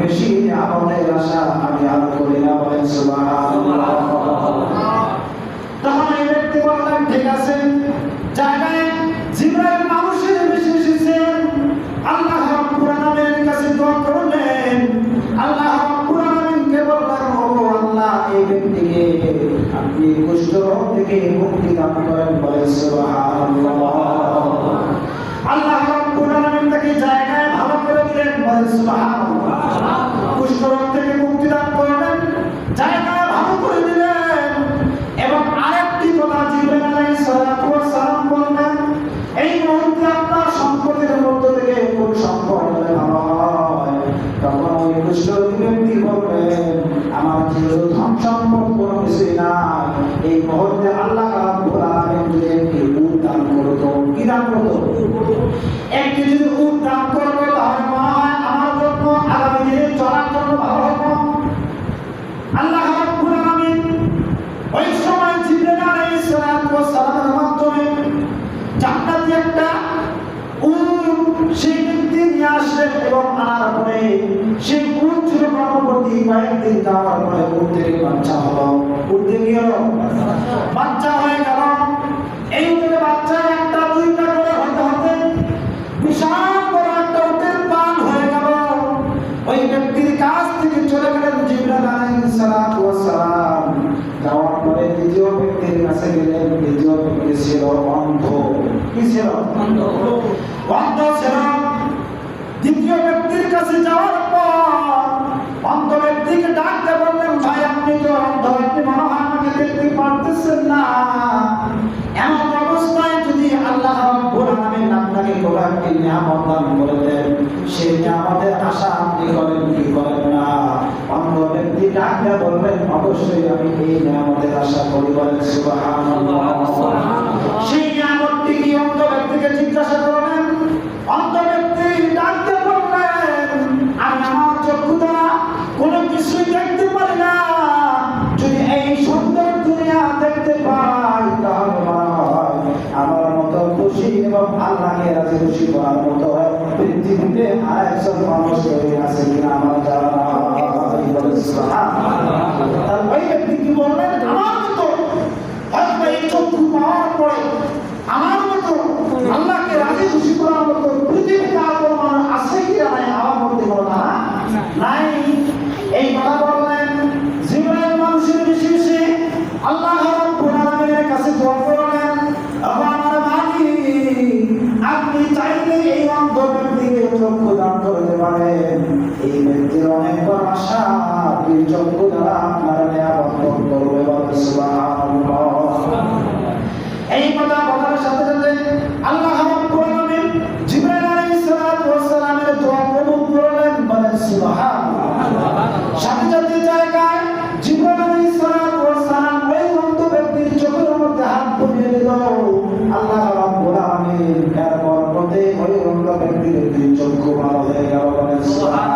বেশি আমলের আশা আমি আর করি না, বলেন সুবহানাল্লাহ। তখন এই ব্যক্তি বললেন ঠিক আছে, জায়গায় জিবরাইল মানুষের বেশি এসেছেন, আল্লাহ রাব্বুল আলামিনের কাছে দোয়া করলেন। আল্লাহ রাব্বুল আলামিনকে বললেন, ও আল্লাহ, এই ব্যক্তিকে আপনি কুষ্ঠ রোগ থেকে মুক্তি দান করেন, বলেন সুবহানাল্লাহ। আল্লাহ রাব্বুল আলামিন তাকে জায়গায় ভালো করে দিলেন, বলেন সুবহানাল্লাহ। কুষ্ঠ রোগ থেকে মুক্তি দান করলেন, জায়গায় ভালো করে দিলেন। এবং আরেকটি কথা জিবরাইল আলাইহিস সালাম বললেন, এই মুহূর্তে আপনার সম্পদের মধ্য থেকে কোন সম্পদ হলে ভালো হয়? তখন ওই কুষ্ঠ ব্যক্তি বললেন, আমার যেহেতু ধন সম্পদ কোনো কিছুই না, এই মুহূর্তে আল্লাহ রাব্বুল আলামিন যদি একটি উট দান করতো, কি দান করতো? একটি যদি উট দান করতো, তাহলে মনে হয় আমার জন্য আগামী দিনে চলার জন্য ভালো হতো। আল্লাহ রাব্বুল আলামিন ওই সময় জিবরাইল আলাইহিস সালামের মাধ্যমে জান্নাতি একটা উট সেই ব্যক্তি নিয়ে আসলেন এবং আনার পরে সেই উট ছিল পরবর্তী কয়েকদিন যাওয়ার পরে উট থেকে বাচ্চা হলো। উট থেকে বাচ্চা হয়ে গেল। এই উটের বাচ্চা একটা দুইটা করে হতে হতে বিশাল বড় একটা উটের পাল হয়ে গেল। ওই ব্যক্তির কাছ থেকে চলে গেলেন জিবরাইল আলাইহিস সালাম। যাওয়ার পরে দ্বিতীয় ব্যক্তির কাছে গেলেন। দ্বিতীয় ব্যক্তি ছিল অন্ধ। কি ছিল? অন্ধ ছিল। দ্বিতীয় ব্যক্তির কাছে যাওয়ার পর অন্ধ ব্যক্তিকে ডাকতে বললেন, ভাই আপনি তো অন্ধ, আপনি মনে হয় আমাকে দেখতে পারতেছেন না। এমন অবস্থায় যদি আল্লাহ রাব্বুল আলামিন আপনাকে কোনো একটি নিয়ামত দান করে দেন, সেই নিয়ামতের আশা আপনি করেন কি করেন না? অন্ধ ব্যক্তি ডাকতে বললেন, অবশ্যই আমি এই নিয়ামতের আশা করি, বলেন সুবহানাল্লাহ। সেই নিয়ামতটি কি অন্ধ ব্যক্তিকে জিজ্ঞাসা করলেন। অন্ধ ব্যক্তি ডাকতে বললেন, আমি আমার চক্ষু দ্বারা কোনো কিছুই দেখতে পারি না, যদি এই সুন্দর দুনিয়া দেখতে পাই তাহলে আমার মতো খুশি এবং আল্লাহকে রাজি খুশি করার মতো পৃথিবীতে আরেকজন মানুষ আছে কিনা আমার জানা নাই। তার ওই ব্যক্তি কি বললেন, আমার মতো হয়তো এই চক্ষু পাওয়ার পরে আমার মতো আল্লাহকে রাজি খুশি করার মতো পৃথিবীতে আর কোনো মানুষ আছে কিনা নাই, আমার মধ্যে কোনো নাই। এই কথা বললেন জিবরাইল মানুষের বিশেষে আল্লাহ রাব্বুল আলামিনের কাছে দোয়া করলেন, আমার মালিক, আপনি চাইলে এই অন্ধ ব্যক্তিকে চক্ষু দান করতে পারেন। এই ব্যক্তির অনেক বড় আশা, এই চক্ষু দ্বারা আপনার নিয়ামত ভোগ করবে, বলেন সুবহানাল্লাহ। এই কথা বলার সাথে সাথে আল্লাহ রাব্বুল আলামিন জিবরাইল আলাইহিস সালামের দোয়া কবুল করলেন, বলেন সুবহানাল্লাহ। সাথে সাথে জায়গায় জিবরাইল আলাইহিস সালাম ওই অন্ধ ব্যক্তির চোখের মধ্যে হাত বুলিয়ে দিল। আল্লাহ রাব্বুল আলামিন এর বরকতে ওই অন্ধ ব্যক্তির চক্ষু ভালো হয়ে গেল, বলেন সুবহানাল্লাহ।